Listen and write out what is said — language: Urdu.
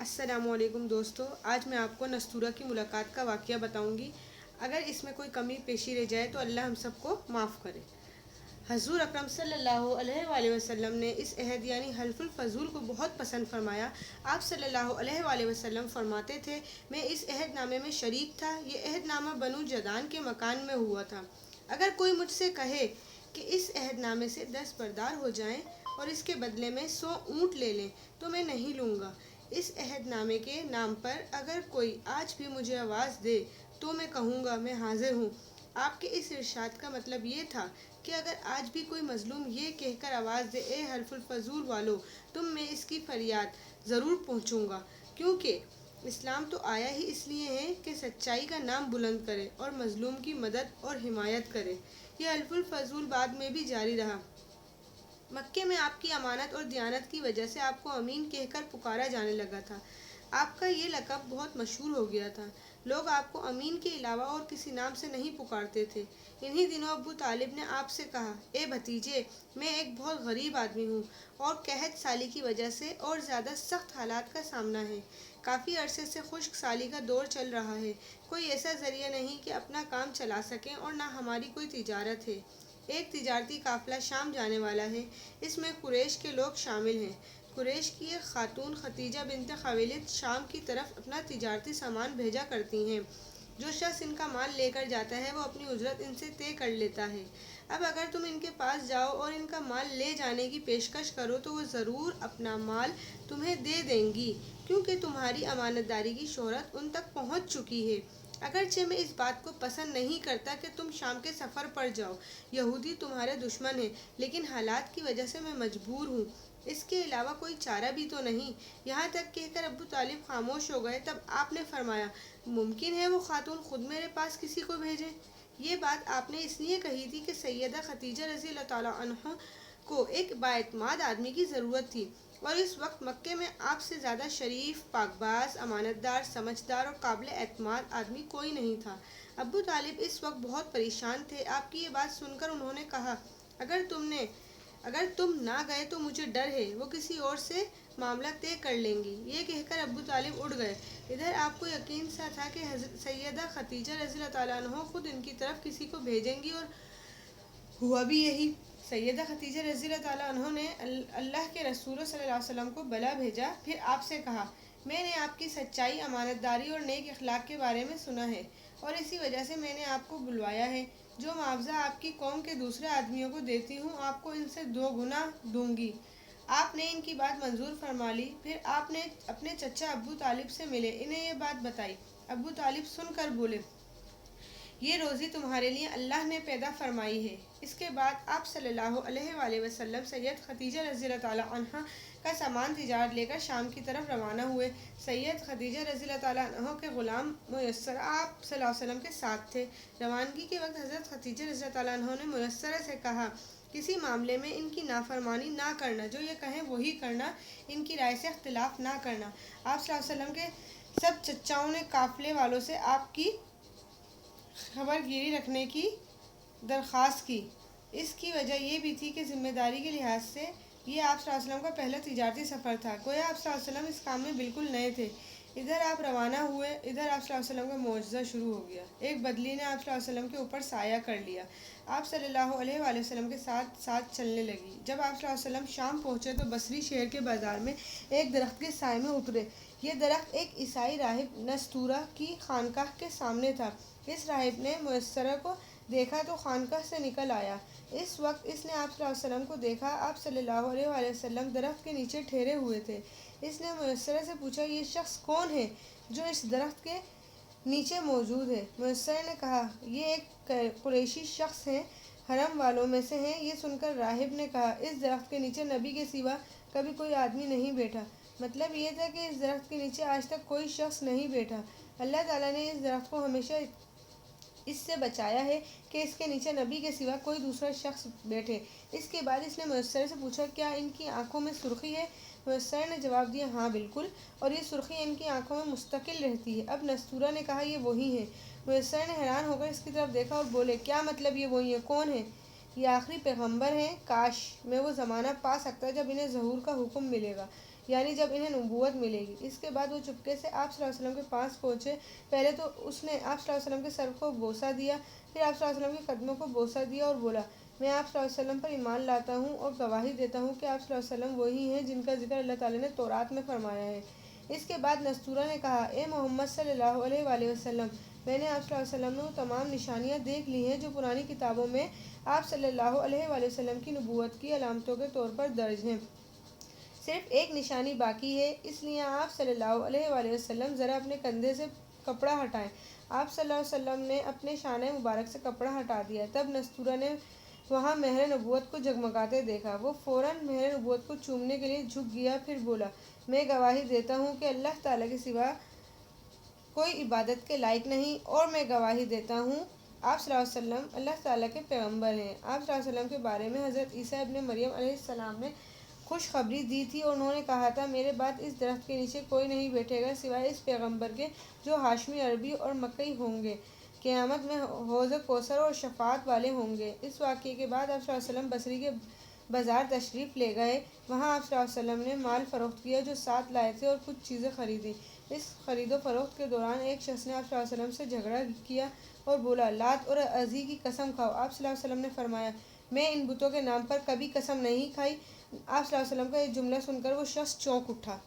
السلام علیکم دوستو، آج میں آپ کو نستورہ کی ملاقات کا واقعہ بتاؤں گی۔ اگر اس میں کوئی کمی پیشی رہ جائے تو اللہ ہم سب کو معاف کرے۔ حضور اکرم صلی اللہ علیہ وآلہ وسلم نے اس عہد یعنی حلف الفضول کو بہت پسند فرمایا۔ آپ صلی اللہ علیہ وآلہ وسلم فرماتے تھے، میں اس عہد نامے میں شریک تھا۔ یہ عہد نامہ بنو جدان کے مکان میں ہوا تھا۔ اگر کوئی مجھ سے کہے کہ اس عہد نامے سے دستبردار ہو جائیں اور اس کے بدلے میں 100 اونٹ لے لیں تو میں نہیں لوں گا۔ اس عہد نامے کے نام پر اگر کوئی آج بھی مجھے آواز دے تو میں کہوں گا میں حاضر ہوں۔ آپ کے اس ارشاد کا مطلب یہ تھا کہ اگر آج بھی کوئی مظلوم یہ کہہ کر آواز دے، اے حلف الفضول والو، تم میں اس کی فریاد ضرور پہنچوں گا، کیونکہ اسلام تو آیا ہی اس لیے ہے کہ سچائی کا نام بلند کرے اور مظلوم کی مدد اور حمایت کرے۔ یہ حلف الفضول بعد میں بھی جاری رہا۔ مکے میں آپ کی امانت اور دیانت کی وجہ سے آپ کو امین کہہ کر پکارا جانے لگا تھا۔ آپ کا یہ لقب بہت مشہور ہو گیا تھا۔ لوگ آپ کو امین کے علاوہ اور کسی نام سے نہیں پکارتے تھے۔ انہی دنوں ابو طالب نے آپ سے کہا، اے بھتیجے، میں ایک بہت غریب آدمی ہوں اور قحط سالی کی وجہ سے اور زیادہ سخت حالات کا سامنا ہے۔ کافی عرصے سے خشک سالی کا دور چل رہا ہے۔ کوئی ایسا ذریعہ نہیں کہ اپنا کام چلا سکیں اور نہ ہماری کوئی تجارت ہے۔ ایک تجارتی قافلہ شام جانے والا ہے۔ اس میں قریش کے لوگ شامل ہیں۔ قریش کی ایک خاتون خدیجہ بنت خویلد شام کی طرف اپنا تجارتی سامان بھیجا کرتی ہیں۔ جو شخص ان کا مال لے کر جاتا ہے وہ اپنی اجرت ان سے طے کر لیتا ہے۔ اب اگر تم ان کے پاس جاؤ اور ان کا مال لے جانے کی پیشکش کرو تو وہ ضرور اپنا مال تمہیں دے دیں گی، کیونکہ تمہاری امانت داری کی شہرت ان تک پہنچ چکی ہے۔ اگرچہ میں اس بات کو پسند نہیں کرتا کہ تم شام کے سفر پر جاؤ، یہودی تمہارے دشمن ہیں، لیکن حالات کی وجہ سے میں مجبور ہوں۔ اس کے علاوہ کوئی چارہ بھی تو نہیں۔ یہاں تک کہہ کر ابو طالب خاموش ہو گئے۔ تب آپ نے فرمایا، ممکن ہے وہ خاتون خود میرے پاس کسی کو بھیجے؟ یہ بات آپ نے اس لیے کہی تھی کہ سیدہ خدیجہ رضی اللہ تعالیٰ عنہ کو ایک بااعتماد آدمی کی ضرورت تھی، اور اس وقت مکے میں آپ سے زیادہ شریف، پاک باز، امانت دار، سمجھدار اور قابل اعتماد آدمی کوئی نہیں تھا۔ ابو طالب اس وقت بہت پریشان تھے۔ آپ کی یہ بات سن کر انہوں نے کہا، اگر تم نہ گئے تو مجھے ڈر ہے وہ کسی اور سے معاملہ طے کر لیں گی۔ یہ کہہ کر ابو طالب اٹھ گئے۔ ادھر آپ کو یقین سا تھا کہ سیدہ خدیجہ رضی اللہ تعالیٰ عنہ خود ان کی طرف کسی کو بھیجیں گی، اور ہوا بھی یہی۔ سیدہ خدیجہ رضی اللہ تعالیٰ عنہ نے اللہ کے رسول صلی اللہ علیہ وسلم کو بلا بھیجا، پھر آپ سے کہا، میں نے آپ کی سچائی، امانت داری اور نیک اخلاق کے بارے میں سنا ہے، اور اسی وجہ سے میں نے آپ کو بلوایا ہے۔ جو معاوضہ آپ کی قوم کے دوسرے آدمیوں کو دیتی ہوں، آپ کو ان سے 2 گنا دوں گی۔ آپ نے ان کی بات منظور فرما لی۔ پھر آپ نے اپنے چچا ابو طالب سے ملے، انہیں یہ بات بتائی۔ ابو طالب سن کر بولے، یہ روزی تمہارے لیے اللہ نے پیدا فرمائی ہے۔ اس کے بعد آپ صلی اللہ علیہ وآلہ وسلم سید خدیجہ رضی اللہ تعالیٰ عنہ کا سامان تجارت لے کر شام کی طرف روانہ ہوئے۔ سید خدیجہ رضی اللہ تعالیٰ عنہ کے غلام میسرہ آپ صلی اللہ علیہ وسلم کے ساتھ تھے۔ روانگی کے وقت حضرت خدیجہ رضی اللہ تعالیٰ عنہ نے میسرہ سے کہا، کسی معاملے میں ان کی نافرمانی نہ کرنا، جو یہ کہیں وہی کرنا، ان کی رائے سے اختلاف نہ کرنا۔ آپ صلی اللہ علیہ وسلم کے سب چچاؤں نے قافلے والوں سے آپ کی خبر گیری رکھنے کی درخواست کی۔ اس کی وجہ یہ بھی تھی کہ ذمہ داری کے لحاظ سے یہ آپ صلی اللہ علیہ وسلم کا پہلا تجارتی سفر تھا، گویا آپ صلی اللہ علیہ وسلم اس کام میں بالکل نئے تھے۔ ادھر آپ روانہ ہوئے، ادھر آپ صلی اللہ علیہ وسلم کا معجزہ شروع ہو گیا۔ ایک بدلی نے آپ صلی اللہ علیہ وسلم کے اوپر سایہ کر لیا۔ آپ صلی اللہ علیہ وآلہ وسلم کے ساتھ ساتھ چلنے لگی۔ جب آپ صلی اللہ علیہ وسلم شام پہنچے تو بصری شہر کے بازار میں ایک درخت کے سائے میں اترے۔ یہ درخت ایک عیسائی راہب نستورہ کی خانقاہ کے سامنے تھا۔ اس راہب نے میسرہ کو دیکھا تو خانقاہ سے نکل آیا۔ اس وقت اس نے آپ صلی اللہ علیہ وسلم کو دیکھا۔ آپ صلی اللہ علیہ وآلہ وسلم درخت کے نیچے ٹھہرے ہوئے تھے۔ اس نے میسرہ سے پوچھا، یہ شخص کون ہے جو اس درخت کے نیچے موجود ہے؟ میسرہ نے کہا، یہ ایک قریشی شخص ہیں، حرم والوں میں سے ہیں۔ یہ سن کر راہب نے کہا، اس درخت کے نیچے نبی کے سوا کبھی کوئی آدمی نہیں بیٹھا۔ مطلب یہ تھا کہ اس درخت کے نیچے آج تک کوئی شخص نہیں بیٹھا۔ اللہ تعالیٰ نے اس درخت کو ہمیشہ اس سے بچایا ہے کہ اس کے نیچے نبی کے سوا کوئی دوسرا شخص بیٹھے۔ اس کے بعد اس نے میسرہ سے پوچھا، کیا ان کی آنکھوں میں سرخی ہے؟ میسرہ نے جواب دیا، ہاں بالکل، اور یہ سرخی ان کی آنکھوں میں مستقل رہتی ہے۔ اب نستورہ نے کہا، یہ وہی ہیں۔ میسرہ نے حیران ہو کر اس کی طرف دیکھا اور بولے، کیا مطلب یہ وہی ہیں؟ کون ہیں؟ یہ آخری پیغمبر ہیں، کاش میں وہ زمانہ پا سکتا جب انہیں ظہور کا حکم ملے گا، یعنی جب انہیں نبوت ملے گی۔ اس کے بعد وہ چپکے سے آپ صلی اللہ علیہ وسلم کے پاس پہنچے۔ پہلے تو اس نے آپ صلی اللہ علیہ وسلم کے سر کو بوسہ دیا، پھر آپ صلی اللہ علیہ وسلم کے قدموں کو بوسہ دیا اور بولا، میں آپ صلی اللہ علیہ وسلم پر ایمان لاتا ہوں اور گواہی دیتا ہوں کہ آپ صلی اللہ علیہ وسلم وہی ہیں جن کا ذکر اللہ تعالیٰ نے تورات میں فرمایا ہے۔ اس کے بعد نستورہ نے کہا، اے محمد صلی اللہ علیہ وآلہ وسلم، میں نے آپ صلی اللہ علیہ وسلم میں وہ تمام نشانیاں دیکھ لی ہیں جو پرانی کتابوں میں آپ صلی اللہ علیہ وآلہ وسلم کی نبوت کی علامتوں کے طور پر درج ہیں۔ صرف ایک نشانی باقی ہے، اس لیے آپ صلی اللہ علیہ وآلہ وسلم ذرا اپنے کندھے سے کپڑا ہٹائیں۔ آپ صلی اللہ علیہ وسلم نے اپنے شانہ مبارک سے کپڑا ہٹا دیا۔ تب نستورہ نے وہاں مہر نبوت کو جگمگاتے دیکھا۔ وہ فوراً مہر نبوت کو چومنے کے لیے جھک گیا، پھر بولا، میں گواہی دیتا ہوں کہ اللہ تعالیٰ کے سوا کوئی عبادت کے لائق نہیں، اور میں گواہی دیتا ہوں آپ صلی اللہ علیہ وسلم اللہ تعالیٰ کے پیغمبر ہیں۔ آپ صلی اللہ علیہ وسلم کے بارے میں حضرت عیسیٰ ابن مریم علیہ السلام نے خوشخبری دی تھی اور انہوں نے کہا تھا، میرے بعد اس درخت کے نیچے کوئی نہیں بیٹھے گا سوائے اس پیغمبر کے جو ہاشمی، عربی اور مکی ہوں گے، قیامت میں حوض کوثر اور شفاعت والے ہوں گے۔ اس واقعے کے بعد آپ صلی اللہ علیہ وسلم بصری کے بازار تشریف لے گئے۔ وہاں آپ صلی اللہ علیہ وسلم نے مال فروخت کیا جو ساتھ لائے تھے اور کچھ چیزیں خریدیں۔ اس خرید و فروخت کے دوران ایک شخص نے آپ صلی اللہ علیہ وسلم سے جھگڑا کیا اور بولا، لات اور عزی کی قسم کھاؤ۔ آپ صلی اللہ علیہ وسلم نے فرمایا، میں ان بتوں کے نام پر کبھی قسم نہیں کھائی۔ آپ صلی اللہ علیہ وسلم کا یہ جملہ سن کر وہ شخص چونک اٹھا۔